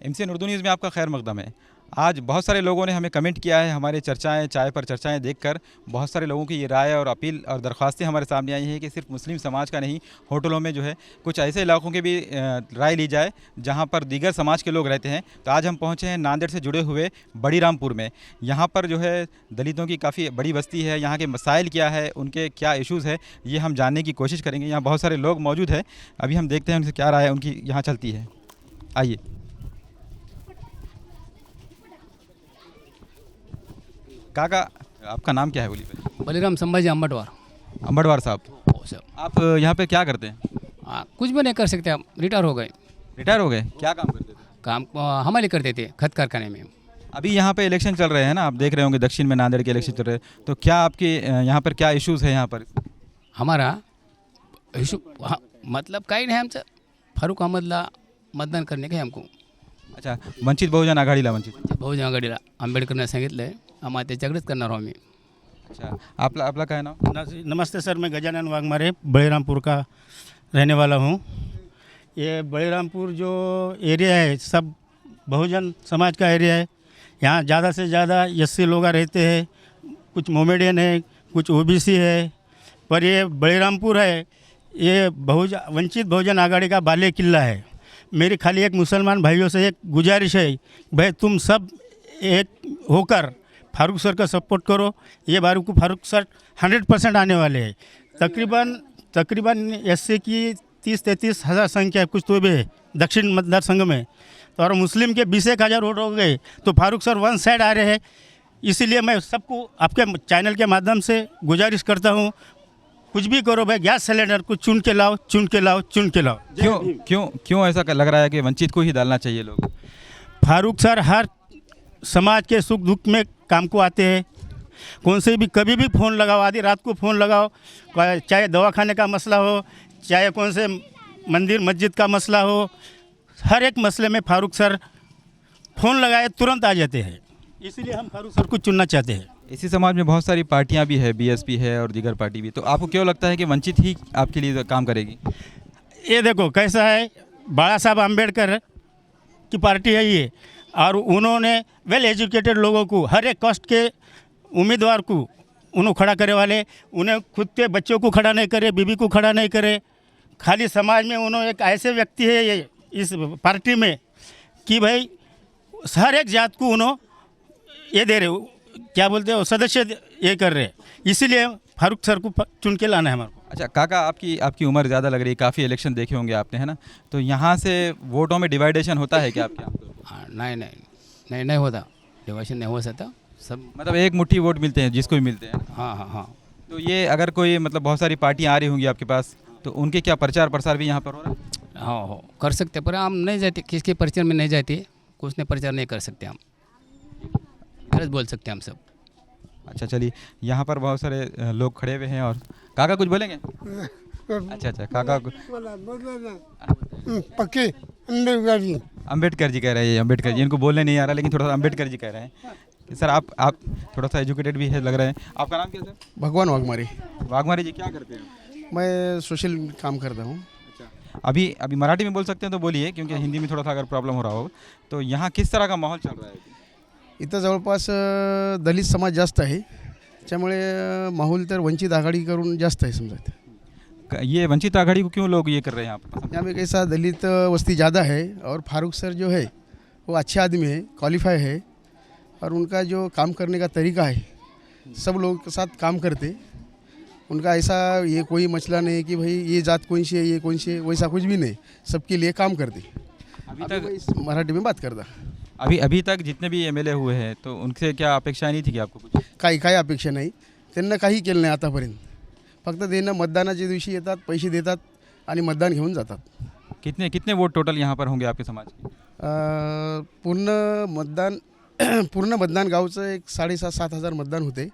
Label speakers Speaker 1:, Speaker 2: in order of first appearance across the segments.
Speaker 1: MCN Urdu news में आपका खैर मकदम है। आज बहुत सारे लोगों ने हमें कमेंट किया है, हमारे चर्चाएं चाय पर चर्चाएं देखकर बहुत सारे लोगों की ये राय और अपील और दरख्वास्तें हमारे सामने आई हैं कि सिर्फ मुस्लिम समाज का नहीं, होटलों में जो है कुछ ऐसे इलाकों की भी राय ली जाए जहां पर दीगर समाज के लोग रहते हैं। तो आज हम पहुंचे हैं नांदेड़ से जुड़े हुए बड़ी रामपुर में। यहाँ पर जो है दलितों की काफ़ी बड़ी बस्ती है, यहाँ के मसाइल क्या है, उनके क्या इशूज़ है, ये हम जानने की कोशिश करेंगे। यहाँ बहुत सारे लोग मौजूद हैं, अभी हम देखते हैं उनसे क्या राय है उनकी यहाँ चलती है। आइए। काका, आपका नाम क्या है बोलिए?
Speaker 2: बलिराम संभाजी अम्बटवार।
Speaker 1: अम्बटवार साहब,
Speaker 2: ओ सर,
Speaker 1: आप यहाँ पे क्या करते हैं?
Speaker 2: कुछ भी नहीं कर सकते, हम रिटायर हो गए।
Speaker 1: रिटायर हो गए? क्या काम करते थे?
Speaker 2: काम हमारे करते थे खत कारखाने में।
Speaker 1: अभी यहाँ पे इलेक्शन चल रहे हैं ना, आप देख रहे होंगे दक्षिण में नांदेड़ के इलेक्शन चल रहे हैं, तो क्या आपके यहाँ पर क्या इश्यूज़ है यहाँ पर?
Speaker 2: हमारा इशू मतलब काही नाही आमचं, फारूक अहमदला मतदान करणे काय हमको।
Speaker 1: अच्छा, वंचित बहुजन आघाडीला, वंचित
Speaker 2: बहुजन आघाडीला आंबेडकरने सांगितलं आहे, आम्हाला त्याच्याकडेच करणार आहोत आम्ही।
Speaker 1: अच्छा, आपला आपला काय नाव?
Speaker 3: नमस्ते सर, मैं गजानन वाघमारे बड़ीरामपुर का रहने वाला हूँ। ये बड़ीरामपुर जो एरिया है सब बहुजन समाज का एरिया है। यहाँ ज़्यादा से ज़्यादा एससी लोग रहते हैं, कुछ मोमेडियन है, कुछ ओबीसी है। पर ये बड़ीरामपुर है, ये वंचित बहुजन आघाड़ी का बाले किला है। मेरी खाली एक मुसलमान भाइयों से एक गुजारिश है, भाई तुम सब एक होकर फारूक सर का सपोर्ट करो। ये बार को फारूक सर 100% आने वाले हैं। तकरीबन एससी की 30-33 हज़ार संख्या कुछ तो भी है दक्षिण मतदार संघ में, तो और मुस्लिम के 20-1 हज़ार वोट हो गए, तो फारूक सर वन साइड आ रहे हैं। इसीलिए मैं सबको आपके चैनल के माध्यम से गुजारिश करता हूँ, कुछ भी करो भाई, गैस सिलेंडर को चुन के लाओ, चुन के लाओ, चुन के लाओ।
Speaker 1: क्यों क्यों क्यों ऐसा लग रहा है कि वंचित को ही डालना चाहिए लोग?
Speaker 3: फारूक सर हर समाज के सुख दुख में काम को आते हैं। कौन से भी कभी भी फ़ोन लगाओ, आधी रात को फ़ोन लगाओ, चाहे दवाखाने का मसला हो, चाहे कौन से मंदिर मस्जिद का मसला हो, हर एक मसले में फारूक सर फ़ोन लगाए तुरंत आ जाते हैं। इसीलिए हम फारूक सर को चुनना चाहते हैं।
Speaker 1: इसी समाज में बहुत सारी पार्टियां भी है, बीएसपी है और दीगर पार्टी भी, तो आपको क्यों लगता है कि वंचित ही आपके लिए काम करेगी?
Speaker 3: ये देखो कैसा है, बाबा साहब आम्बेडकर की पार्टी है ये, और उन्होंने वेल एजुकेटेड लोगों को, हर एक कास्ट के उम्मीदवार को उन्होंने खड़ा करे वाले, उन्हें खुद के बच्चों को खड़ा नहीं करे, बीबी को खड़ा नहीं करे। खाली समाज में उन्होंने एक ऐसे व्यक्ति है ये इस पार्टी में कि भाई हर एक जात को उन्होंने ये दे रहे, क्या बोलते हो, सदस्य ये कर रहे। इसीलिए फारूक सर को चुन के लाना है हमारे को।
Speaker 1: अच्छा काका, आपकी उम्र ज़्यादा लग रही है, काफ़ी इलेक्शन देखे होंगे आपने, है ना? तो यहाँ से वोटों में डिवाइडेशन होता है क्या आपके यहाँ?
Speaker 2: नहीं होता, डिवाइडेशन नहीं हो सकता सब,
Speaker 1: मतलब एक मुट्ठी वोट मिलते हैं जिसको भी मिलते हैं?
Speaker 2: हाँ।
Speaker 1: तो ये अगर कोई मतलब बहुत सारी पार्टियाँ आ रही होंगी आपके पास, तो उनके क्या प्रचार प्रसार भी यहाँ पर हो रहा है?
Speaker 2: हाँ कर सकते, पर हम नहीं जाते, किसके प्रचार में नहीं जाते, कुछ ने प्रचार नहीं कर सकते, हम गलत बोल सकते हैं हम सब।
Speaker 1: अच्छा चलिए, यहाँ पर बहुत सारे लोग खड़े हुए हैं, और काका कुछ बोलेंगे? अच्छा काका
Speaker 4: पक्के
Speaker 1: अम्बेडकर जी कह रहे हैं, अम्बेडकर जी, इनको बोलने नहीं आ रहा लेकिन थोड़ा सा अम्बेडकर जी कह रहे हैं। सर आप थोड़ा सा एजुकेटेड भी है लग रहे हैं। आपका नाम क्या सर?
Speaker 4: भगवान वाघमारे।
Speaker 1: वाघमारे जी, क्या करते हैं?
Speaker 4: मैं सोशल काम करता हूँ।
Speaker 1: अच्छा, अभी मराठी में बोल सकते हैं तो बोलिए, क्योंकि हिंदी में थोड़ा सा अगर प्रॉब्लम हो रहा हो। तो यहाँ किस तरह का माहौल चल रहा है?
Speaker 4: इथं जवळपास दलित समाज जास्त आहे, त्यामुळे माहोल तर वंचित आघाडीकडून जास्त आहे समजा।
Speaker 1: ये वंचित आघाड़ी को क्यों लोग ये कर रहे हैं यहाँ पर?
Speaker 4: यहाँ में कैसा दलित वस्ती ज़्यादा है, और फारूक सर जो है वो अच्छे आदमी है, क्वालिफाई है, और उनका जो काम करने का तरीका है, सब लोगों के साथ काम करते। उनका ऐसा ये कोई मसला नहीं कि भाई ये जात कौन सी है, ये कौन सी है, वैसा कुछ भी नहीं, सबके लिए काम करते।
Speaker 1: अभी तक
Speaker 4: इस मराठी में बात करता।
Speaker 1: अभी तक जितने भी एमएलए हुए हैं, तो उनसे क्या अपेक्षा नाही थी की आपको कुछ?
Speaker 4: काही अपेक्षा नाही, त्यांना काही केलं नाही आतापर्यंत। फक्त त्यांना मतदानाच्या दिवशी येतात, पैसे देतात आणि मतदान घेऊन जातात।
Speaker 1: कितने वोट टोटल यहाँ पर होंगे आपके समाज के?
Speaker 4: पूर्ण मतदान गावचं एक 7,500 हजार मतदान होते,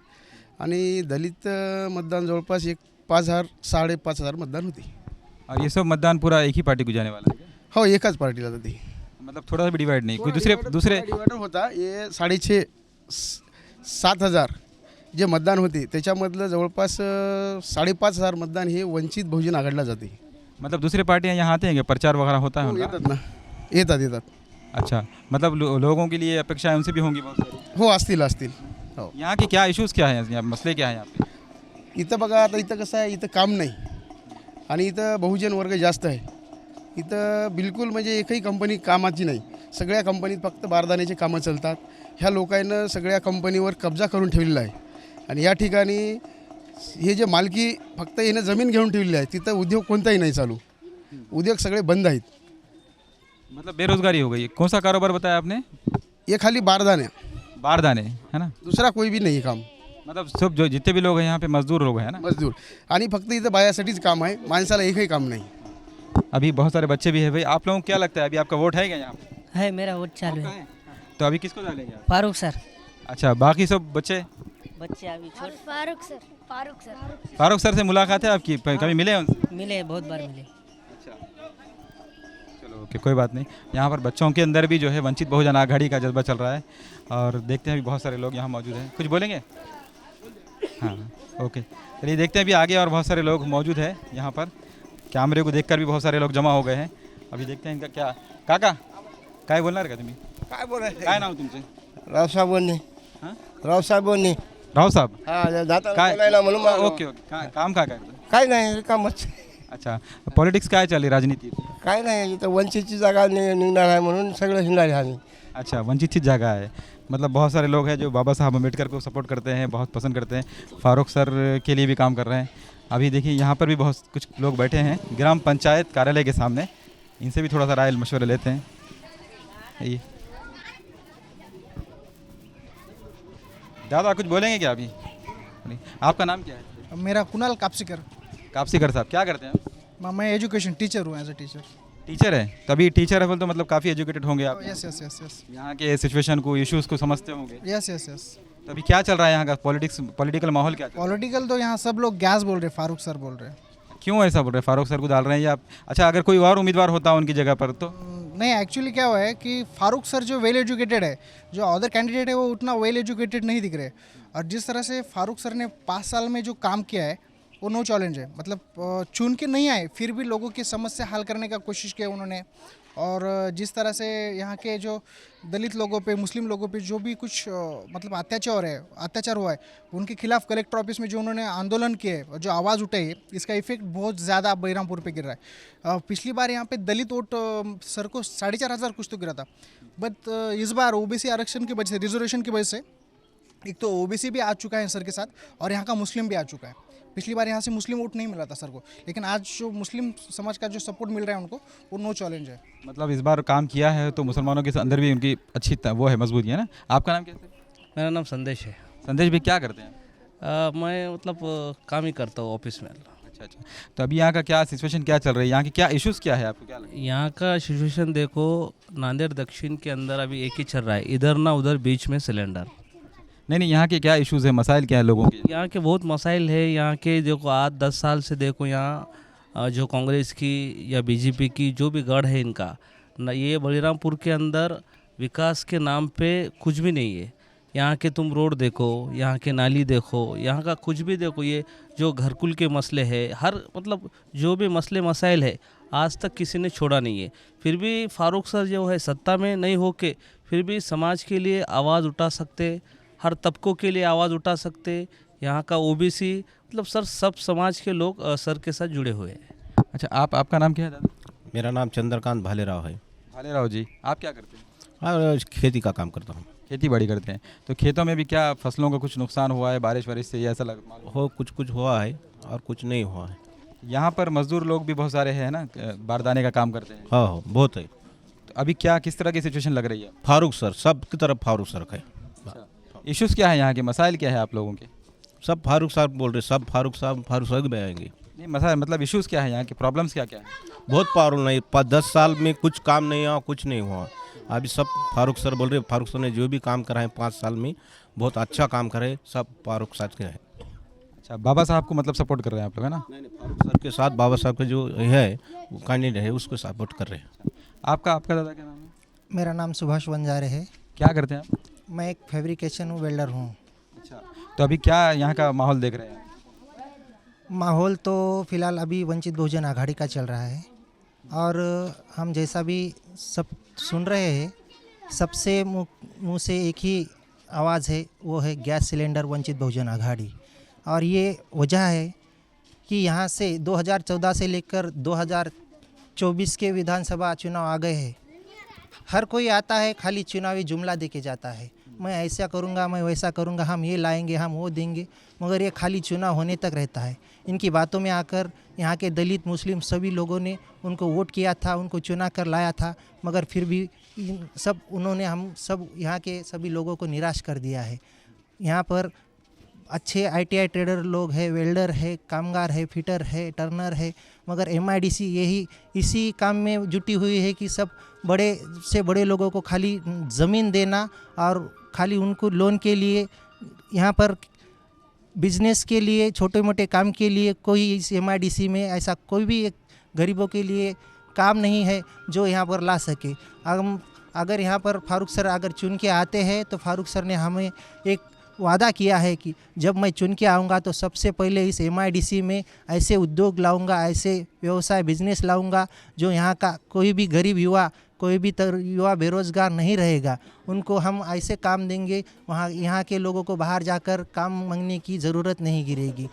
Speaker 4: आणि दलित मतदान जवळपास एक 5,000-5,500 मतदान होते।
Speaker 1: और ये सब मतदान पूरा एक ही पार्टी को जाने वाला है?
Speaker 4: हो, एकाच पार्टीला जाते।
Speaker 1: मतलब थोड़ा सा भी डिवाइड नहीं, कोई दूसरे
Speaker 4: डिवाइडर होता। ये 6,500-7 हजार जे मतदान होते, त्याच्यामधलं जवळपास 5,500 मतदान हे वंचित बहुजन आघाडीला जाते।
Speaker 1: मतलब दूसरे पार्टियाँ यहाँ आते हैं क्या, प्रचार वगैरह होता है उनका?
Speaker 4: येतात ना, येतात।
Speaker 1: अच्छा, मतलब लोगों के लिए अपेक्षाएं उनसे भी होंगी बहुत सारी।
Speaker 4: हो असतील हो.
Speaker 1: यहाँ के क्या इश्यूज क्या है, यहाँ मसले क्या है यहाँ पे?
Speaker 4: इथं बघा आता इथं कसं आहे, इथं काम नाही आणि इथं बहुजन वर्ग जास्त आहे. इथं बिलकुल म्हणजे एकही कंपनी कामाची नाही. सगळ्या कंपनीत फक्त बारदाण्याचे कामं चालतात. ह्या लोकांना सगळ्या कंपनीवर कब्जा करून ठेवलेला आहे आणि या ठिकाणी हे जे मालकी फक्त येणं जमीन घेऊन ठेवलेली आहे, तिथं उद्योग कोणताही नाही चालू. उद्योग सगळे बंद आहेत.
Speaker 1: मतलब बेरोजगारी हो गई। कौन सा कारोबार बताया आपने?
Speaker 4: ये खाली बारदाना,
Speaker 1: बारदाने, है ना?
Speaker 4: दुसरा कोई भी नहीं काम.
Speaker 1: मतलब सब जो जितने भी लोग हैं यहाँ पे मजदूर लोग हैं ना?
Speaker 4: मजदूर आणि फक्त इथं बायासाठीच काम आहे, माणसाला एकही काम नाही.
Speaker 1: अभी बहुत सारे बच्चे भी हैं भाई, आप लोगों को क्या लगता है अभी आपका वोट है क्या यहाँ पे?
Speaker 5: है, मेरा वोट चालू है।
Speaker 1: तो अभी किसको डालेंगे आप?
Speaker 5: फारूक सर।
Speaker 1: अच्छा, बाकी सब बच्चे?
Speaker 5: बच्चे अभी छोटे
Speaker 6: Farooq sir, Farooq sir.
Speaker 1: Farooq sir से मुलाकात है आपकी, कभी मिले हैं उनसे?
Speaker 5: मिले, बहुत बार मिले।
Speaker 1: चलो ओके, कोई बात नहीं। यहाँ पर बच्चों के अंदर भी जो है वंचित बहुजन आघाड़ी का जज्बा चल रहा है और देखते हैं अभी बहुत सारे लोग यहाँ मौजूद हैं। कुछ बोलेंगे? हाँ ओके, चलिए देखते हैं अभी आगे और बहुत सारे लोग मौजूद हैं यहाँ पर। कैमरे को देखकर भी बहुत सारे लोग जमा हो गए हैं। अभी देखते हैं इनका क्या। काका काय बोलणार का तुम्ही?
Speaker 7: काय बोलायचं
Speaker 1: काय नाव तुमचे?
Speaker 7: रावसाहेबांनी
Speaker 1: हां?
Speaker 7: रावसाहेबांनी
Speaker 1: राव साहब
Speaker 7: हा जाता
Speaker 1: काय?
Speaker 7: बोलायला म्हणून मग-
Speaker 1: ओके ओके, काम काय करता?
Speaker 7: काय नाही कामच
Speaker 1: अच्छा, पॉलिटिक्स काय चालली राजनीती?
Speaker 7: काय नाही इथं वंचितची जागा निघणार आहे म्हणून सगळं हिंडणार आहे आम्ही.
Speaker 1: अच्छा, वंचित जगह है। मतलब बहुत सारे लोग हैं जो बाबा साहब अम्बेडकर को सपोर्ट करते हैं, बहुत पसंद करते हैं। फारूक सर के लिए भी काम कर रहे हैं। अभी देखिए यहाँ पर भी बहुत कुछ लोग बैठे हैं ग्राम पंचायत कार्यालय के सामने। इनसे भी थोड़ा सा राय मशवरा लेते हैं। ये दादा कुछ बोलेंगे क्या अभी? नहीं। आपका नाम क्या है?
Speaker 8: मेरा कुणाल कापसीकर।
Speaker 1: कापसीकर साहब, क्या करते हैं आप?
Speaker 8: मैं एजुकेशन टीचर हूँ, एज ए टीचर।
Speaker 1: टीचर है, तभी टीचर है बोल तो मतलब काफ़ी एजुकेटेड होंगे आप।
Speaker 8: यस यस यस यस
Speaker 1: यहाँ के सिचुएशन को, इश्यूज़ को समझते होंगे।
Speaker 8: Yes yes yes.
Speaker 1: तो अभी क्या चल रहा है यहाँ का पॉलिटिकल माहौल क्या चल रहा है?
Speaker 8: पॉलिटिकल तो यहाँ सब लोग गैस बोल रहे, फारूक सर बोल रहे।
Speaker 1: क्यों ऐसा बोल रहे हैं? फारूक सर को डाल रहे हैं या अच्छा अगर कोई और उम्मीदवार होता उनकी जगह पर तो?
Speaker 8: नहीं, एक्चुअली क्या हुआ है कि फारूक सर जो वेल एजुकेटेड है, जो अदर कैंडिडेट है वो उतना वेल एजुकेटेड नहीं दिख रहे। और जिस तरह से फारूक सर ने 5 साल में जो काम किया है वो नो चैलेंज है। मतलब चुन के नहीं आए, फिर भी लोगों की समस्या हल करने का कोशिश किया उन्होंने। और जिस तरह से यहाँ के जो दलित लोगों पे, मुस्लिम लोगों पे जो भी कुछ मतलब अत्याचार हुआ है, उनके खिलाफ कलेक्टर ऑफिस में जो उन्होंने आंदोलन किए और जो आवाज़ उठाई है, इसका इफेक्ट बहुत ज़्यादा बलरामपुर पे गिर रहा है। पिछली बार यहाँ पे दलित वोट सर को 4,500 कुछ तो गिरा था, बट इस बार ओबीसी आरक्षण की वजह से, रिजर्वेशन की वजह से, एक तो ओबीसी भी आ चुका है सर के साथ और यहाँ का मुस्लिम भी आ चुका है। पिछली बार यहाँ से मुस्लिम वोट नहीं मिला था सर को, लेकिन आज जो मुस्लिम समाज का जो सपोर्ट मिल रहा है उनको, वो नो चैलेंज है।
Speaker 1: मतलब इस बार काम किया है तो मुसलमानों के अंदर भी उनकी अच्छी वो है, मजबूती है ना। आपका नाम क्या है?
Speaker 9: मेरा नाम संदेश है।
Speaker 1: संदेश भी क्या करते हैं?
Speaker 9: मैं मतलब काम ही करता हूँ ऑफिस में।
Speaker 1: अच्छा अच्छा, तो अभी यहाँ का क्या सिचुएशन क्या चल रही है, यहाँ के क्या इश्यूज़ क्या है, आपको क्या लगता है?
Speaker 9: यहाँ का सिचुएशन देखो, नांदेड़ दक्षिण के अंदर अभी एक ही चल रहा है, इधर ना उधर बीच में सिलेंडर।
Speaker 1: नहीं, यहाँ के क्या इश्यूज़ है, मसाइल क्या है लोगों के?
Speaker 9: यहाँ के बहुत मसाइल है। यहाँ के देखो 8-10 साल से देखो यहाँ जो कांग्रेस की या बीजेपी की जो भी गढ़ है इनका ना, ये बलरामपुर के अंदर विकास के नाम पे कुछ भी नहीं है। यहाँ के तुम रोड देखो, यहाँ के नाली देखो, यहाँ का कुछ भी देखो, ये जो घरकुल के मसले है, हर मतलब जो भी मसले मसाइल है आज तक किसी ने छोड़ा नहीं है। फिर भी फारूक सर जो है सत्ता में नहीं होके फिर भी समाज के लिए आवाज़ उठा सकते, हर तबकों के लिए आवाज़ उठा सकते। यहाँ का ओबीसी मतलब सर सब समाज के लोग सर के साथ जुड़े हुए हैं।
Speaker 1: अच्छा, आपका नाम क्या है दादा?
Speaker 10: मेरा नाम चंद्रकांत भालेराव है।
Speaker 1: भालेराव जी, आप क्या करते हैं?
Speaker 10: और खेती का काम करता हूँ।
Speaker 1: खेती बाड़ी करते हैं, तो खेतों में भी क्या फसलों का कुछ नुकसान हुआ है बारिश वारिश से, या ऐसा मालूम
Speaker 10: हो कुछ हुआ है और कुछ नहीं हुआ है।
Speaker 1: यहाँ पर मजदूर लोग भी बहुत सारे हैं ना, बारदाने का काम करते हैं।
Speaker 10: हाँ बहुत है।
Speaker 1: तो अभी क्या किस तरह की सिचुएशन लग रही है?
Speaker 10: फारूक सर, सब की तरफ फारूक सर है।
Speaker 1: इश्यूज़ क्या है यहाँ के, मसाइल क्या है आप लोगों के?
Speaker 10: सब फारूक साहब बोल रहे, सब फारूक साहब में आएंगे।
Speaker 1: नहीं, मसाइल मतलब इश्यूज़ क्या है यहाँ के, प्रॉब्लम्स क्या क्या है?
Speaker 10: बहुत पावर नहीं, 10 साल में कुछ काम नहीं हुआ, कुछ नहीं हुआ। अभी सब फारूक सर बोल रहे, फारूक सर ने जो भी काम करा है 5 साल में बहुत अच्छा काम करे, सब फारूक साहब के है।
Speaker 1: अच्छा, बाबा साहब को मतलब सपोर्ट कर रहे हैं आप लोग, है ना?
Speaker 10: नहीं, फारूक सर के साथ बाबा साहब के जो है वो कैंडिडेट है उसको सपोर्ट कर रहे हैं।
Speaker 1: आपका दादा क्या नाम है?
Speaker 11: मेरा नाम सुभाष वंजारे है।
Speaker 1: क्या करते हैं आप?
Speaker 11: मैं एक फैब्रिकेशन वेल्डर हूँ।
Speaker 1: अच्छा, तो अभी क्या यहाँ का माहौल देख रहे हैं?
Speaker 11: माहौल तो फिलहाल अभी वंचित बहुजन आघाड़ी का चल रहा है। और हम जैसा भी सब सुन रहे हैं, सबसे मुँह से एक ही आवाज़ है, वो है गैस सिलेंडर वंचित बहुजन आघाड़ी। और ये वजह है कि यहाँ से 2014 से लेकर 2024 के विधानसभा चुनाव आ गए हैं। हर कोई आता है, खाली चुनावी जुमला दे के जाता है, मैं ऐसा करूँगा, मैं वैसा करूँगा, हम ये लाएंगे, हम वो देंगे, मगर ये खाली चुनाव होने तक रहता है। इनकी बातों में आकर यहाँ के दलित मुस्लिम सभी लोगों ने उनको वोट किया था, उनको चुना कर लाया था, मगर फिर भी सब उन्होंने हम सब यहाँ के सभी लोगों को निराश कर दिया है। यहाँ पर अच्छे ITI ट्रेडर लोग हैं, वेल्डर है, कामगार है, फिटर है, टर्नर है, मगर MIDC यही इसी काम में जुटी हुई है कि सब बड़े से बड़े लोगों को खाली ज़मीन देना और खाली उनको लोन के लिए, यहाँ पर बिजनेस के लिए, छोटे मोटे काम के लिए कोई इस MIDC में ऐसा कोई भी एक गरीबों के लिए काम नहीं है जो यहाँ पर ला सके। हम अगर यहाँ पर फारूक सर अगर चुन के आते हैं तो फारूक सर ने हमें एक वादा किया है कि जब मैं चुन के आऊँगा तो सबसे पहले इस MIDC में ऐसे उद्योग लाऊंगा, ऐसे व्यवसाय बिजनेस लाऊंगा जो यहाँ का कोई भी गरीब युवा, कोई भी युवा बेरोज़गार नहीं रहेगा। उनको हम ऐसे काम देंगे, वहाँ यहाँ के लोगों को बाहर जाकर काम मांगने की ज़रूरत नहीं गिरेगी।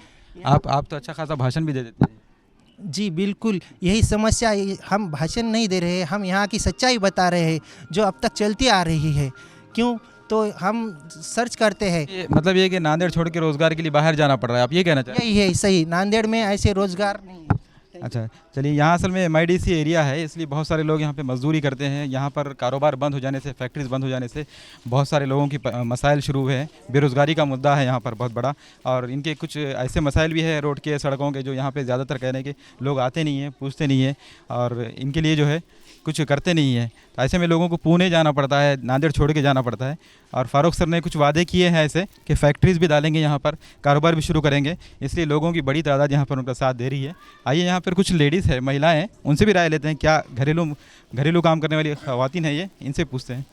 Speaker 1: आप तो अच्छा खासा भाषण भी दे देते हैं।
Speaker 11: जी बिल्कुल, यही समस्या, हम भाषण नहीं दे रहे हैं, हम यहाँ की सच्चाई बता रहे हैं जो अब तक चलती आ रही है। क्यों तो हम सर्च करते हैं,
Speaker 1: मतलब ये कि नांदेड़ छोड़ के रोज़गार के लिए बाहर जाना पड़ रहा है, आप ये कहना चाह रहे हैं?
Speaker 11: यही है सही, नांदेड़ में ऐसे रोज़गार नहीं है।
Speaker 1: अच्छा चलिए, यहाँ असल में MIDC एरिया है, इसलिए बहुत सारे लोग यहाँ पे मजदूरी करते हैं। यहाँ पर कारोबार बंद हो जाने से, फैक्ट्रीज बंद हो जाने से बहुत सारे लोगों की मसाइल शुरू हुए हैं। बेरोज़गारी का मुद्दा है यहाँ पर बहुत बड़ा, और इनके कुछ ऐसे मसाइल भी है रोड के, सड़कों के, जो यहाँ पे ज़्यादातर कहने के लोग आते नहीं हैं, पूछते नहीं हैं, और इनके लिए जो है कुछ करते नहीं हैं। तो ऐसे में लोगों को पुणे जाना पड़ता है, नांदेड़ छोड़ के जाना पड़ता है। और फारूक सर ने कुछ वादे किए हैं ऐसे कि फैक्ट्रीज़ भी डालेंगे यहाँ पर, कारोबार भी शुरू करेंगे, इसलिए लोगों की बड़ी तादाद यहाँ पर उनका साथ दे रही है। आइए यहाँ पर कुछ लेडीज़ है, महिलाएं हैं, उनसे भी राय लेते हैं। क्या घरेलू काम करने वाली ख़वातीन है ये, इनसे पूछते हैं।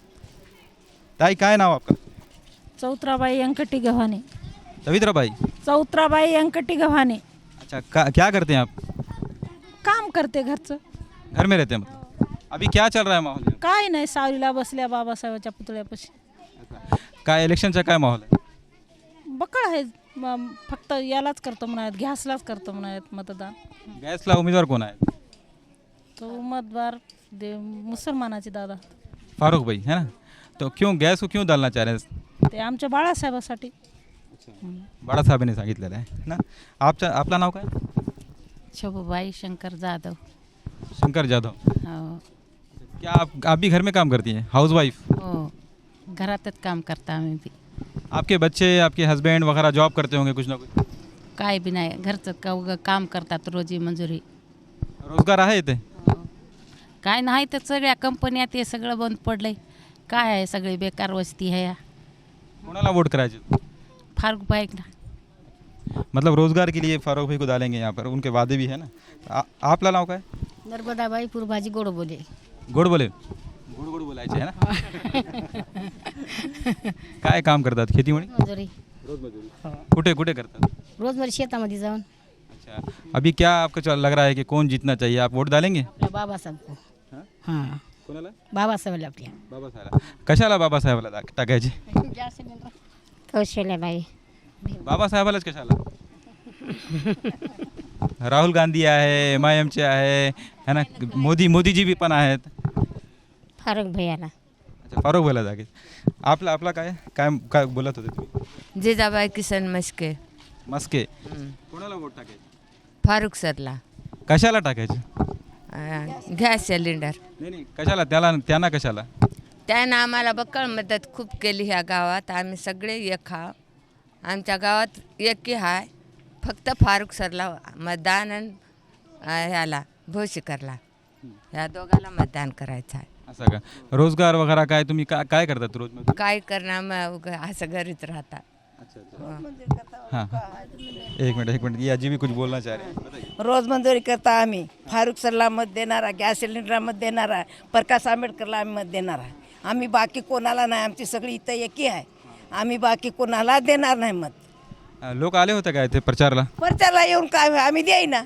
Speaker 1: ताई काय नाव आपका?
Speaker 12: चौत्राबाई अंकटी गव्हाणे।
Speaker 1: चवित्राबाई?
Speaker 12: चौत्राबाई अंकटी गव्हाणे।
Speaker 1: अच्छा, क्या करते हैं आप?
Speaker 12: काम करते घरचं।
Speaker 1: घर में रहते हैं मतलब? अभी क्या चल रहा है माहौल?
Speaker 12: काय नाही, सावलीला बसल्या बाबासाहेबाच्या पुतळ्यापाशी।
Speaker 1: काय इलेक्शनचा काय माहोल आहे?
Speaker 12: बकळ आहे, फक्त यालाच करतो म्हणायत, गॅसलाच करतो म्हणायत मतदान।
Speaker 1: गॅसला उमेदवार कोण आहे?
Speaker 12: तो उमेदवार मुसलमानाचे दादा
Speaker 1: फारूक भाई है ना। तो क्यों गैस को क्यों डालना चाह रहे हैं?
Speaker 12: ते आमच्या बाळासाहेबासाठी।
Speaker 1: बाळासाहेबांनी सांगितलेलं आहे ना। आपलं नाव काय?
Speaker 12: शोभाबाई शंकर जाधव।
Speaker 1: शंकर जाधव।
Speaker 12: हो
Speaker 1: क्या आप भी घर में काम करती हैं, हाउस वाइफ?
Speaker 12: हो, घरातच काम करता आम्ही बी।
Speaker 1: आपके बच्चे, आपके हस्बैंड वगैरह जॉब करते होंगे कुछ ना कुछ?
Speaker 12: काय बी नाही, घरचं काम करतात, रोजी मंजुरी।
Speaker 1: रोजगार आहे इथे?
Speaker 12: काय नाही तर सगळ्या कंपन्या ते सगळं बंद पडलंय। काय आहे, सगळी बेकार वस्ती आहे।
Speaker 1: कोणाला वोट करायचे?
Speaker 12: फारूक भाई ना।
Speaker 1: मतलब रोजगार के लिए फारूक भाई को डालेंगे यहाँ पर, उनके वादे भी है ना। आपला नाव काय?
Speaker 5: नर्मदाबाई पूर्वाजी गोड बोले।
Speaker 1: गोड बोले? गोड बोलायचे आहे ना। काय काम करतात? खेतीमध्ये?
Speaker 5: मजुरी।
Speaker 1: रोज मजुरी। कुठे करतात?
Speaker 5: रोज मेरे शेतामध्ये जाऊन।
Speaker 1: अच्छा, अभी क्या आपको लग रहा है कि कौन जीतना चाहिए? आप वोट डालेंगे?
Speaker 5: आपल्या बाबासाहेब को। हां,
Speaker 1: कोणाला?
Speaker 5: बाबासाहेबला आपल्या।
Speaker 1: बाबासाहेबला? कशाला बाबासाहेबला टाकायचे?
Speaker 5: कौशल्याबाई।
Speaker 1: बाबासाहेबालाच कशाला? राहुल गांधी आहे, MIMचे आहे ना, मोदीजी भी पण आहेत।
Speaker 5: फारूक भैयाला।
Speaker 1: अच्छा, फारूक भैयाला जागे। आपला काय बोलत होते तुम्ही?
Speaker 12: जिजाबाई किसन मस्के।
Speaker 1: मस्के? कोणाला वोट टाकायचे?
Speaker 12: फारूक सरला।
Speaker 1: कशाला टाकायचे?
Speaker 12: Gas cylinder.
Speaker 1: नाही, कशाला? त्यांना कशाला?
Speaker 12: त्यानं आम्हाला बक्कळ मदत खूप केली ह्या गावात। आम्ही सगळे एक हा, आमच्या गावात एकी हाय, फक्त फारूक सरला मतदान आणि ह्याला भोशीकरला, ह्या दोघाला मतदान करायचं आहे।
Speaker 1: असं का? रोजगार वगैरे काय तुम्ही काय करतात रोज?
Speaker 12: काय करणार, मग असं घरीच राहता।
Speaker 1: हाँ, एक मिनट, ये अजी भी कुछ बोलना चाह रहे हैं।
Speaker 13: रोज मंजुरी करता आम्ही, फारूक सरला मत देणारा, गॅस सिलेंडरला मत देणारा, प्रकाश आंबेडकरला आम्ही मत देणारा। आम्ही बाकी कोणाला नाही, आमची सगळी इथं एकी आहे, आम्ही बाकी कोणाला देणार नाही मत।
Speaker 1: लोक आले होते काय ते प्रचारला?
Speaker 13: प्रचारला येऊन काय आम्ही देईना,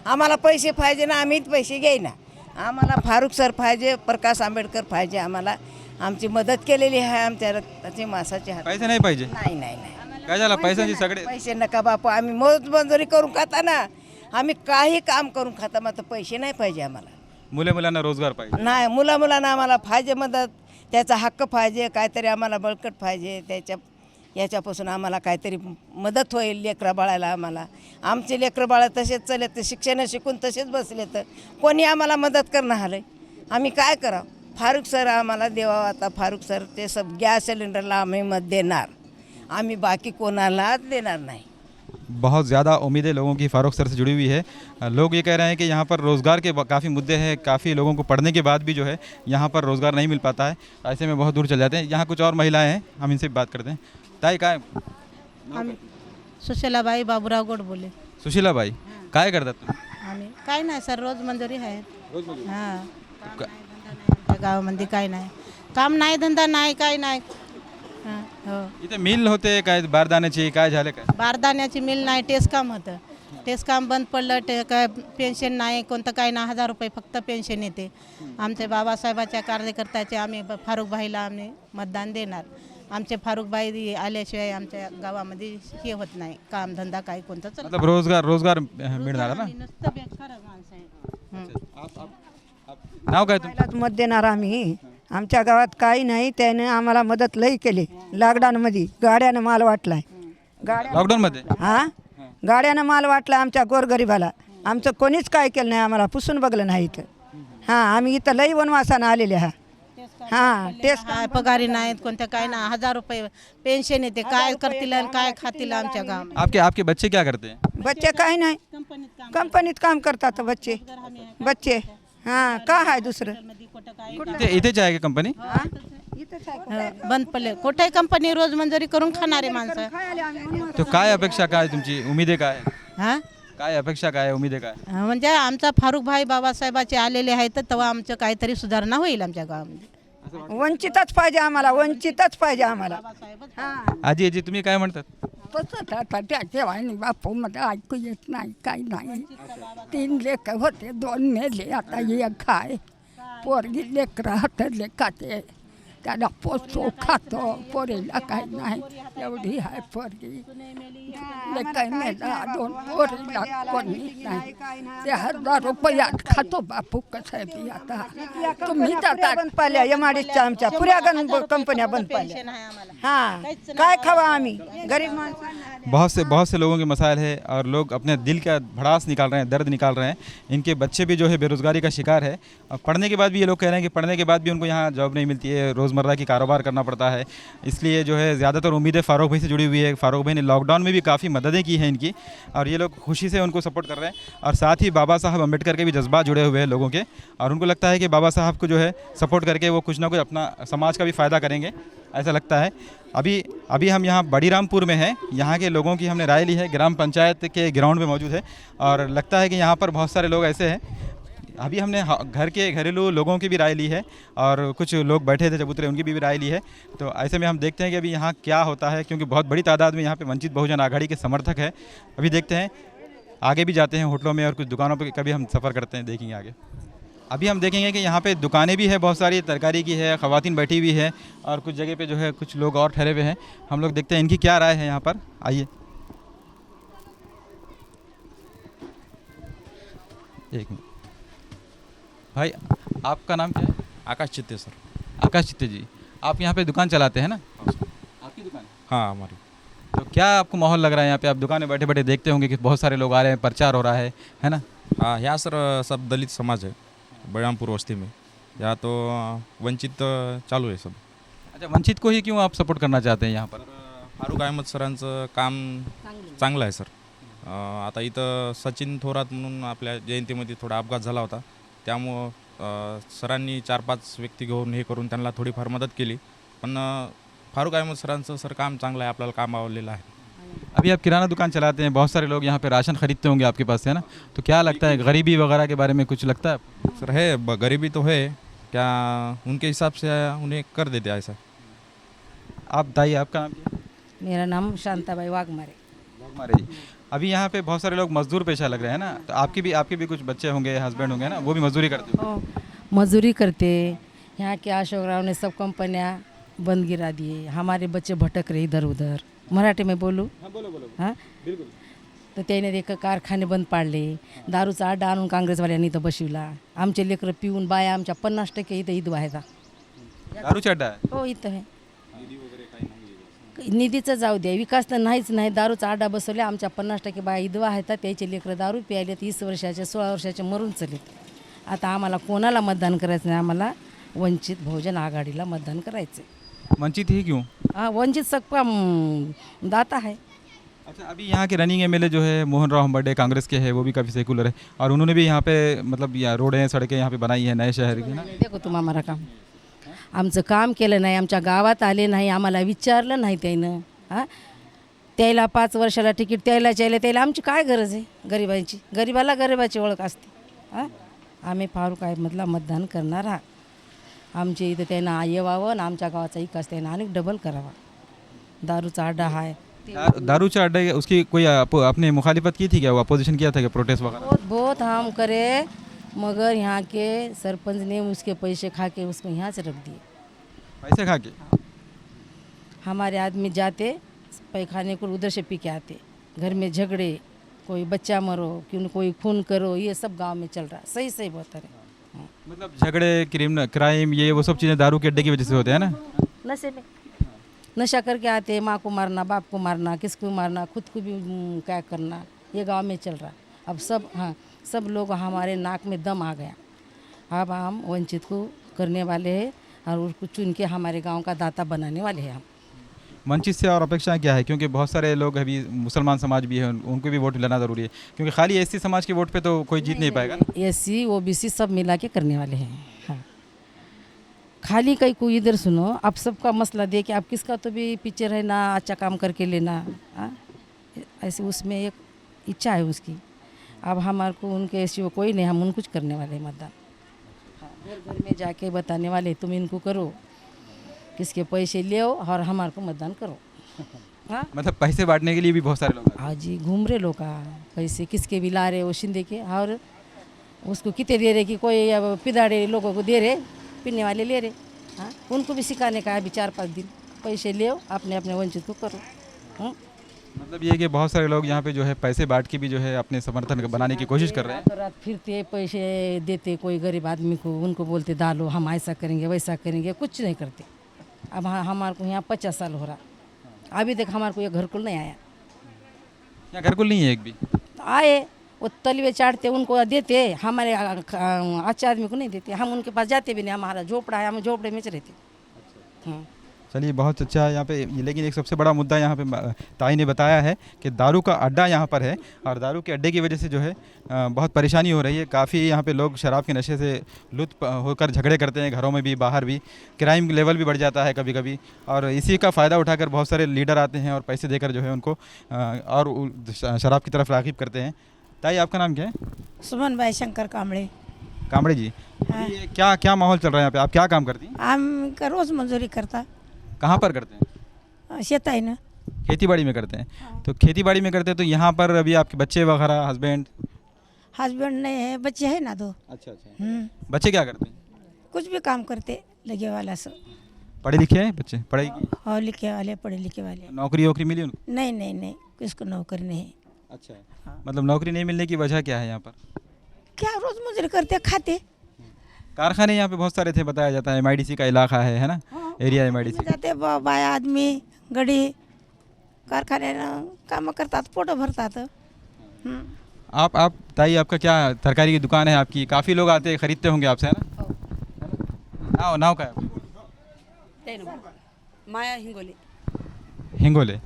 Speaker 13: आम्हाला पैसे पाहिजे ना, आम्ही पैसे घेईना। आम्हाला फारुख सर पाहिजे, प्रकाश आंबेडकर पाहिजे. आम्हाला आमची मदत केलेली आहे आमच्या रक्ताची मासाची हात.
Speaker 1: पैसे नाही पाहिजे.
Speaker 13: नाही नाही नाही
Speaker 1: काय झालं पैशांची सगळे
Speaker 13: पैसे नका बापू, आम्ही मोजमजुरी करून खाता ना, आम्ही काही काम करून खाता, मात्र पैसे नाही पाहिजे आम्हाला.
Speaker 1: मुलांना रोजगार पाहिजे.
Speaker 13: नाही, मुलांना आम्हाला पाहिजे मदत, त्याचा हक्क पाहिजे, काहीतरी आम्हाला बळकट पाहिजे, याच्यापासून आम्हाला काहीतरी मदत होईल लेकरं बाळायला. आम्हाला आमचे लेकरं बाळा तसेच चले तर शिक्षण शिकून तसेच बसले तर कोणी आम्हाला मदत करणं आलं, आम्ही काय करावं. फारुख सर आम्हाला देवा. आता फारुख सर ते सब गॅस सिलेंडरला आम्ही मत देणार, आम्ही बाकी कोणालाच देणार नाही.
Speaker 1: बहुत ज़्यादा उम्मीदें लोगों की फारूक सर से जुड़ी हुई है. लोग ये कह रहे हैं कि यहाँ पर रोज़गार के काफ़ी मुद्दे हैं, काफ़ी लोगों को पढ़ने के बाद भी जो है यहाँ पर रोज़गार नहीं मिल पाता है. ऐसे में बहुत दूर चले जाते हैं. यहाँ कुछ और महिलाएं हैं, हम इनसे भी बात करते हैं. ताई काय
Speaker 5: आम्ही सुशीलाबाई बाबूराव गोड बोले.
Speaker 1: सुशीलाबाई काय करतात तुम्ही?
Speaker 5: आम्ही काय नाही सर, रोज मंजुरी आहे.
Speaker 1: रोजमजुरी.
Speaker 5: हां, आमच्या गावामध्ये काय नाही, काम नाही, धंदा नाही, काय नाही. हां, हो.
Speaker 1: इथे मिल होते काय बारदाण्याची, काय झालं काय?
Speaker 5: बारदाण्याची मिल नाही, टेस्काम होतं. टेस्काम बंद पडलं, काय पेन्शन नाही, कोणतं काय नाही, 1000 रुपये फक्त पेन्शन येते. आमच्या बाबासाहेबाच्या कार्यकर्त्याचे आम्ही फारुख भाईला आम्ही मतदान देणार. आमचे फारुख भाई आल्याशिवाय आमच्या गावामध्ये हे होत नाही, काम धंदा काही कोणतं चालत
Speaker 1: मतलब रोजगार मिळणार ना.
Speaker 5: नुसतं बेकार माणसं आहे.
Speaker 1: नाव काय तुमचं?
Speaker 14: मत देणार आम्ही. आमच्या गावात काही नाही, त्याने आम्हाला मदत लई केली. लॉकडाऊनमध्ये गाड्यानं माल वाटलाय.
Speaker 1: लॉकडाऊनमध्ये
Speaker 14: हां, गाड्यानं माल वाटला आमच्या गोरगरिबाला. आमचं कोणीच काय केलं नाही, आम्हाला पुसून बघलं नाही इथं. हां, आम्ही इथं लई वनवासानं आलेले हा. हां, टेस्ट
Speaker 5: काय पगारी नाहीत, कोणत्या काय ना, 1000 रुपये पेन्शन येते, काय करतील आणि काय खातील आमच्या गावात.
Speaker 1: आपके बच्चे क्या करते हैं?
Speaker 14: बच्चे काही नाही, कंपनीत काम करतात बच्चे. हां, का आहे दुसरं?
Speaker 1: इथेच आहे का कंपनी?
Speaker 5: बंद पडले, कुठेही कंपनी रोज मंजुरी करून खाणारे माणसं.
Speaker 1: तो काय अपेक्षा, काय तुमची उमेदे काय?
Speaker 5: हां,
Speaker 1: काय अपेक्षा, काय उमेदे काय?
Speaker 5: म्हणजे आमचा फारुख भाई बाबासाहेबाचे आलेले आहेत, तेव्हा आमचं काहीतरी सुधारणा होईल आमच्या गावामध्ये.
Speaker 14: वंचितच पाहिजे आम्हाला, वंचितच पाहिजे आम्हाला.
Speaker 1: आजी तुम्ही काय म्हणतात?
Speaker 15: तसं आता त्याच्या बापू मध्ये ऐकू येत नाही, काही नाही. 3 लेकर होते, 2 मेले, आता 1 आहे. पोरगी लेकरं हातातले खाते, त्याला पोचतो खातो, पोरीला काही नाही. एवढी आहे पोरगी, लेकर मेला, 2 पोरीला कोणी नाही. ते 1000 रुपयात खातो बापू. कसं आहे बी आता तुम्ही जाता
Speaker 14: बंद पाडल्या एमआयडीच्या, आमच्या पुऱ्या कंपन्या बंद पाडल्या. हां, काय खावा आम्ही गरीब माणसं.
Speaker 1: बहुत से लोगों के मसाइल है और लोग अपने दिल का भड़ास निकाल रहे हैं, दर्द निकाल रहे हैं. इनके बच्चे भी जो है बेरोज़गारी का शिकार है. और पढ़ने के बाद भी ये लोग कह रहे हैं कि पढ़ने के बाद भी उनको यहाँ जॉब नहीं मिलती है, रोज़मर्रा की कारोबार करना पड़ता है. इसलिए जो है ज़्यादातर उम्मीदें फारूक भाई से जुड़ी हुई है. फारूक भाई ने लॉकडाउन में भी काफ़ी मददें की हैं इनकी, और ये लोग खुशी से उनको सपोर्ट कर रहे हैं. और साथ ही बाबा साहब अम्बेडकर के भी जज्बात जुड़े हुए हैं लोगों के, और उनको लगता है कि बाबा साहब को जो है सपोर्ट करके वो कुछ ना कुछ अपना समाज का भी फ़ायदा करेंगे, ऐसा लगता है. अभी हम यहाँ बड़ीरामपुर में हैं. यहाँ के लोगों की हमने राय ली है, ग्राम पंचायत के ग्राउंड में मौजूद है, और लगता है कि यहाँ पर बहुत सारे लोग ऐसे हैं. अभी हमने घर के घरेलू लोगों की भी राय ली है, और कुछ लोग बैठे थे चबूतरे, उनकी भी राय ली है. तो ऐसे में हम देखते हैं कि अभी यहाँ क्या होता है, क्योंकि बहुत बड़ी तादाद में यहाँ पे वंचित बहुजन आघाड़ी के समर्थक है. अभी देखते हैं, आगे भी जाते हैं होटलों में और कुछ दुकानों पर कभी हम सफ़र करते हैं, देखेंगे आगे. अभी हम देखेंगे कि यहाँ पे दुकानें भी है, बहुत सारी तरकारी की है, ख़वातीन बैठी हुई है, और कुछ जगह पे जो है कुछ लोग और ठहरे हुए हैं. हम लोग देखते हैं इनकी क्या राय है यहाँ पर. आइए, एक मिनट भाई, आपका नाम क्या है?
Speaker 16: आकाश चित्ते सर.
Speaker 1: आकाश चित्ते जी, आप यहाँ पे दुकान चलाते हैं ना? आपकी दुकान है?
Speaker 16: हाँ, हमारी.
Speaker 1: तो क्या आपको माहौल लग रहा है यहाँ पे? आप दुकान में बैठे बैठे देखते होंगे कि बहुत सारे लोग आ रहे हैं, प्रचार हो रहा है ना?
Speaker 16: हाँ, यहाँ सर सब दलित समाज है बलरामपुर बस्ती में. यहाँ तो वंचित चालू आहे सब.
Speaker 1: अच्छा, वंचित को ही क्यों आप सपोर्ट करना चाहते हैं यहाँ पर?
Speaker 16: फारुख अहमद सरांचं काम चांगलं आहे सर. आता इथं सचिन थोरात म्हणून आपल्या जयंतीमध्ये थोडा अपघात झाला होता, त्यामुळं सरांनी 4-5 व्यक्ती घेऊन हे करून त्यांना थोडीफार मदत केली. पण फारुख अहमद सरांचं सर काम चांगलं आहे, आपल्याला काम आवडलेलं आहे.
Speaker 1: अभी आप किराना दुकान चलाते हैं, बहुत सारे लोग यहाँ पे राशन खरीदते होंगे आपके पास से, है ना? तो क्या लगता है, गरीबी वगैरह के बारे में कुछ लगता है?
Speaker 16: सर है, गरीबी तो है, क्या उनके हिसाब से उन्हें कर देते ऐसा.
Speaker 1: आप बताइए, आपका नाम क्या है?
Speaker 17: मेरा नाम शांताबाई वाघमारे.
Speaker 1: वाघमारे जी, अभी यहाँ पे बहुत सारे लोग मजदूर पेशा लग रहे हैं ना, तो आपके भी कुछ बच्चे होंगे, हस्बैंड होंगे ना, वो भी मजदूरी करते हो?
Speaker 17: मजदूरी करते। यहाँ के अशोक राव ने सब कंपनियाँ बंद गिरा दिए, हमारे बच्चे भटक रहे इधर उधर। मराठी में बोलू? हां
Speaker 1: बिलकुल.
Speaker 17: तर त्याने ते कारखाने बंद पाडले, दारूचा अड्डा आणून काँग्रेसवाल्यांनी इथं बसविला. आमचे लेकरं पिऊन बाया आमच्या 50% इथं ईद व्हायचा.
Speaker 1: दारूचा अड्डा आहे?
Speaker 17: हो इथं आहे. निधीचं जाऊ द्या, विकास तर नाहीच नाही. दारूचा अड्डा बसवले, आमच्या 50% बाया इदवा आहेत, त्याचे लेकरं दारू प्यायले, 30 वर्षाचे 16 वर्षाचे मरून चलेत. आता आम्हाला कोणाला मतदान करायचं नाही, आम्हाला वंचित बहुजन आघाडीला मतदान करायचं आहे.
Speaker 1: वंचित ही क्यों?
Speaker 17: हाँ, वंचित सबका दाता है.
Speaker 1: अच्छा, अभी यहाँ के रनिंग एमएलए जो है मोहन राव हम्बर्डे कांग्रेस के हैं, वो भी काफ़ी सेकुलर है और उन्होंने भी यहाँ पे मतलब रोडें सड़कें यहाँ पे बनाई है नए शहर की ना.
Speaker 17: देखो तुम आम्हाला काम आमचं काम केलं नाही, आमच्या गावात आले नाही, आम्हाला विचारलं नाही त्यानं. हां, त्याला 5 वर्षाला तिकीट त्याला आमची काय गरज आहे गरिबांची? गरिबाला गरिबाची ओळख असते. हां, आम्ही फारुख अहमदला मतदान करणार आहात. आमच्या इथं त्यांना येवावं आणि आमच्या गावाचा विकास त्यांना अनेक डबल करावा. दारूचा अड्डा आहे.
Speaker 1: दारूचा अड्डा उसकी कोई आपने मुखालिफत की थी क्या, वो अपोजिशन किया था क्या, प्रोटेस्ट वगैरह?
Speaker 17: बहुत हम करे, मगर यहाँ के सरपंच ने उसके पैसे खा के उसको यहाँ से रख दिए.
Speaker 1: पैसे खा के?
Speaker 17: हमारे आदमी जाते पैखाने को उधर से पी के आते. घर में झगड़े, कोई बच्चा मरो, कोई खून करो, ये सब गांव में चल रहा है. सही सही बहुत है.
Speaker 1: मतलब झगड़े, क्राइम, ये वो सब चीज़ें दारू के अड्डे की वजह से होते हैं ना.
Speaker 17: नशे में नशा करके आते, माँ को मारना, बाप को मारना, किसको मारना, खुद को भी क्या करना, ये गांव में चल रहा है. अब सब हाँ सब लोग हमारे नाक में दम आ गया. अब हम वंचित को करने वाले हैं और उसको चुन के हमारे गांव का दाता बनाने वाले हैं हम.
Speaker 1: वंचित से और अपेक्षाएं क्या है, क्योंकि बहुत सारे लोग अभी मुसलमान समाज भी है, उनको भी वोट दिलाना ज़रूरी है, क्योंकि खाली एससी समाज के वोट पे तो कोई जीत नहीं पाएगा ना.
Speaker 17: एससी ओबीसी सब मिला के करने वाले हैं. हाँ, खाली कहीं को इधर सुनो, आप सबका मसला दे कि आप किसका तो भी पिक्चर है ना, अच्छा काम करके लेना. हाँ, ऐसे उसमें एक इच्छा है उसकी. अब हमारे को उनके ऐसे कोई नहीं, हम उनको कुछ करने वाले मतदान. घर घर में जाके बताने वाले तुम इनको करो, किसके पैसे ले और हमारे को मतदान करो. हाँ,
Speaker 1: मतलब पैसे बांटने के लिए भी बहुत सारे लोग.
Speaker 17: हाँ जी, घूम रहे लोग पैसे किसके भी ला रहे, वो शिंदे के, और उसको कितने दे रहे कि कोई पिदाड़े लोगों को दे रहे, पीने वाले ले रहे. हाँ, उनको भी सिखाने का है अभी 4-5 दिन. पैसे ले अपने अपने वंचित को करो. हाँ,
Speaker 1: मतलब ये कि बहुत सारे लोग यहाँ पे जो है पैसे बांट के भी जो है अपने समर्थन बनाने की कोशिश कर रहे हैं.
Speaker 17: रात फिरते पैसे देते कोई गरीब आदमी को, उनको बोलते डालो, हम ऐसा करेंगे वैसा करेंगे, कुछ नहीं करते. अब हाँ, हमारे को यहाँ 50 साल हो रहा, अभी तक हमारे को ये घरकुल नहीं आया.
Speaker 1: यहाँ घरकुल नहीं है एक भी?
Speaker 17: आए वो तलवे चाटते, उनको देते, हमारे अच्छे आदमी को नहीं देते. हम उनके पास जाते भी नहीं, हमारा झोपड़ा है, हम झोपड़े में रहते. हाँ,
Speaker 1: चलिए, बहुत अच्छा है यहाँ पे. लेकिन एक सबसे बड़ा मुद्दा यहाँ पे ताई ने बताया है कि दारू का अड्डा यहाँ पर है और दारू के अड्डे की वजह से जो है बहुत परेशानी हो रही है. काफ़ी यहाँ पे लोग शराब के नशे से लुत्फ होकर झगड़े करते हैं, घरों में भी बाहर भी. क्राइम लेवल भी बढ़ जाता है कभी कभी, और इसी का फ़ायदा उठाकर बहुत सारे लीडर आते हैं और पैसे देकर जो है उनको और शराब की तरफ राग़िब करते हैं. ताई, आपका नाम क्या है?
Speaker 18: सुमन भाई शंकर कांबळे.
Speaker 1: कांबळे जी, ये क्या माहौल चल रहा है यहाँ पे? आप क्या काम करती हैं?
Speaker 18: हम का रोज मजुरी करता.
Speaker 1: कहाँ पर करते हैं?
Speaker 18: शेत आहे ना.
Speaker 1: खेतीबाड़ी में करते हैं. तो खेतीबाड़ी में करते हैं तो यहाँ पर अभी आपके बच्चे वगैरह, हस्बैंड?
Speaker 18: हस्बैंड नहीं है, बच्चे है ना 2.
Speaker 1: अच्छा. बच्चे क्या करते हैं?
Speaker 18: कुछ भी काम करते लगे वाला सब.
Speaker 1: पढ़े लिखे हैं बच्चे? पढ़ाई की?
Speaker 18: और लिखे वाले, पढ़े लिखे वाले.
Speaker 1: नौकरी वोकरी मिली उनको?
Speaker 18: नहीं, किसको नौकरी नहीं.
Speaker 1: अच्छा. मतलब नौकरी नहीं मिलने की वजह क्या है यहाँ पर?
Speaker 18: क्या रोज मजूरी करते, खाते.
Speaker 1: कारखाने यहाँ पे बहुत सारे थे, बताया जाता है. MIDC का इलाका है ना, एरिया MIDC.
Speaker 18: जाते बाया आदमी गडी कारखान्यानं कामं करतात, पोटं भरतात.
Speaker 1: आप ताई, आपका क्या तरकारी की दुकान है आपकी? काफ़ी लोग आते खरीदते होंगे आपसे, है ना? नाव का है?
Speaker 17: माया हिंगोले.
Speaker 1: हिंगोले.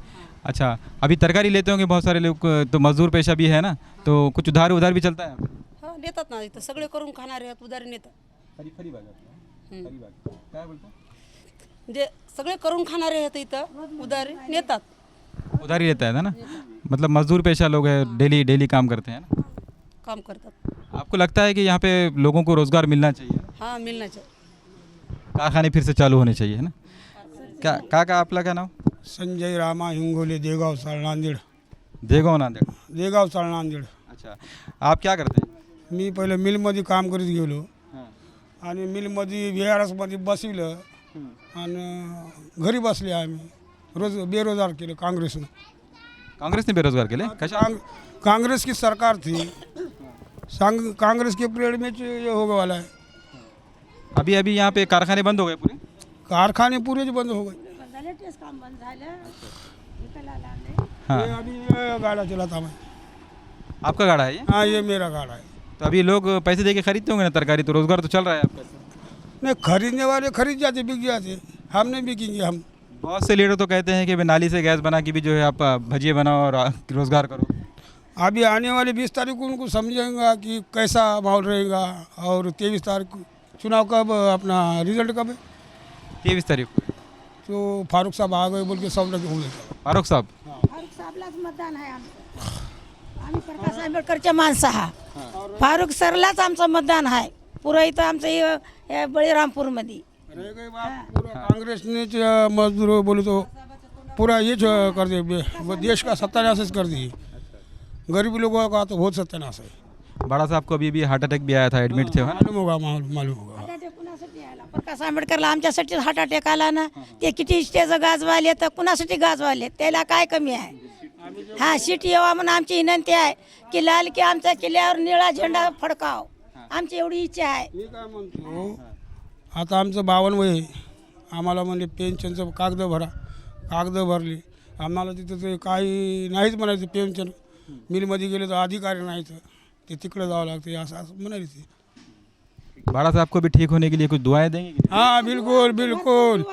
Speaker 1: अच्छा, अभी तरकारी लेते होंगे बहुत सारे लोग, तो मजदूर पेशा भी है ना, तो कुछ उधार भी चलता है?
Speaker 17: हो, नेतात ना, इथं सगळे करून खाणारे आहेत, उधारी नेतात.
Speaker 1: काय बोलतो?
Speaker 17: म्हणजे सगळे करून खाणारे आहेत इथं, उधारी नेतात.
Speaker 1: उधारी लेता है ना, मतलब मजदूर पेशा लोग हैं, डेली काम करते हैं ना,
Speaker 17: काम करतात.
Speaker 1: आपको लगता है कि यहाँ पे लोगों को रोज़गार मिलना चाहिए?
Speaker 17: हाँ, मिलना चाहिए.
Speaker 1: कारखाने फिर से चालू होने चाहिए, है ना? क्या आपला काय नाव?
Speaker 19: संजय रामा हिंगोले, देगाव, नांदेड.
Speaker 1: देगाव नांदेड.
Speaker 19: देगाव चाळ नांदेड.
Speaker 1: अच्छा, आप क्या करते हैं?
Speaker 19: मी पहिले मिलमध्ये काम करीत गेलो आणि मिलमध्ये VRSमध्ये बसविलं आणि घरी बसले आम्ही रोज बेरोजगार केलं काँग्रेसनं.
Speaker 1: कांग्रेस ने बेरोजगार के लिए
Speaker 19: कांग्रेस की सरकार थी, कांग्रेस के पीरियड में ये होने वाला है.
Speaker 1: अभी अभी यहाँ पे कारखाने बंद हो गए पूरे.
Speaker 19: कारखाने पूरे जो बंद हो गए.
Speaker 1: हाँ.
Speaker 19: ये अभी ये गाड़ा चलाता मैं.
Speaker 1: आपका गाड़ा है ये?
Speaker 19: हाँ, ये मेरा गाड़ा है.
Speaker 1: तो अभी लोग पैसे दे के खरीदते होंगे ना तरकारी, तो रोजगार तो चल रहा है आपका.
Speaker 19: नहीं, खरीदने वाले खरीद जाते, बिक जाते, हम नहीं बिकेंगे. हम
Speaker 1: बहुत से लीडर तो कहते हैं कि भाई नाली से गैस बना के भी जो है आप भजिए बनाओ और रोजगार करो.
Speaker 19: अभी आने वाले 20 तारीख को उनको समझेंगे कि कैसा माहौल रहेगा. और 23 तारीख को चुनाव कब, अपना रिजल्ट कब है?
Speaker 1: 23 तारीख को.
Speaker 19: तो फारूक साहब आ गए बोल के सब लोग हो गए.
Speaker 1: फारूक साहब
Speaker 18: फारूक साहेबलाच मतदान आहे आमचं. आम्ही प्रकाश आंबेडकरचे माणसं आहात. फारूक सरलाच आमचं मतदान आहे. पुरं इथं आमचं हे बळीरामपूरमध्ये.
Speaker 19: कांग्रेस ने मजदूर बोले तो पूरा ये कर दिए, देश का सत्यानाश कर दिए. गरीब लोगों का तो बहुत सत्यानाश है.
Speaker 1: बड़ा साहब को अभी हार्ट अटैक भी आया था, एडमिट थे.
Speaker 19: मालूम होगा, मालूम होगा.
Speaker 18: प्रकाश आंबेडकरला आमच्यासाठी हार्ट अटॅक आला ना, ते किती स्टेज गाजवाले तर कुणासाठी गाजवाले, त्याला काय कमी आहे. हां, सीट यावा म्हणून आमची विनंती आहे की लाल की आमच्या किल्ल्यावर निळा झेंडा फडकाव, आमची एवढी इच्छा आहे.
Speaker 19: मी काय म्हणतो, आता आमचं 52 वय आहे. आम्हाला म्हणजे पेन्शनचं कागद भरले. आम्हाला तिथं ते काही नाहीच म्हणायचं. पेन्शन मिलमध्ये गेले तर अधिकारी नाही, तर ते तिकडे जावं लागते असं म्हणायचं.
Speaker 1: बड़ा साहब को भी ठीक होने के लिए कुछ दुआएं देंगे?
Speaker 19: हाँ, बिल्कुल बिल्कुल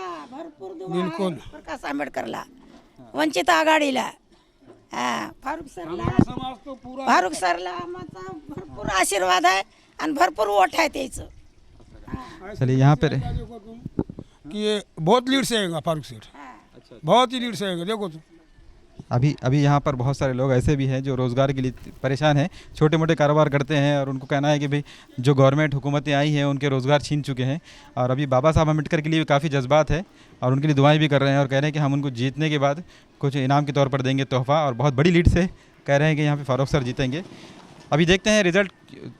Speaker 19: बिल्कुल.
Speaker 18: प्रकाश आंबेडकरला, वंचित आघाडीला, फारूक सरला आमचा भरपूर आशीर्वाद आहे आणि भरपूर वोट आहे त्याचं.
Speaker 1: चलिए यहाँ पे
Speaker 19: कि ये बहुत लीड से आएगा फारूक सेठ. बहुत ही लीड से आएगा. देखो तुम
Speaker 1: अभी यहाँ पर बहुत सारे लोग ऐसे भी हैं जो रोज़गार के लिए परेशान हैं, छोटे मोटे कारोबार करते हैं और उनको कहना है कि भाई जो गवर्नमेंट हुकूमतें आई हैं उनके रोज़गार छीन चुके हैं. और अभी बाबा साहब अम्बेडकर के लिए भी काफ़ी जज्बात है और उनके लिए दुआएं भी कर रहे हैं और कह रहे हैं कि हम उनको जीतने के बाद कुछ इनाम के तौर पर देंगे तोहफ़ा. और बहुत बड़ी लीड से कह रहे हैं कि यहाँ पर फारूक सर जीतेंगे. अभी देखते हैं, रिज़ल्ट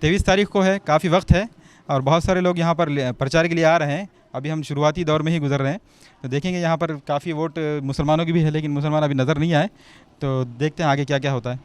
Speaker 1: 23 तारीख को है, काफ़ी वक्त है और बहुत सारे लोग यहाँ पर प्रचार के लिए आ रहे हैं. अभी हम शुरुआती दौर में ही गुजर रहे हैं, तो देखेंगे यहाँ पर काफ़ी वोट मुसलमानों की भी है, लेकिन मुसलमान अभी नज़र नहीं आए. तो देखते हैं आगे क्या क्या होता है.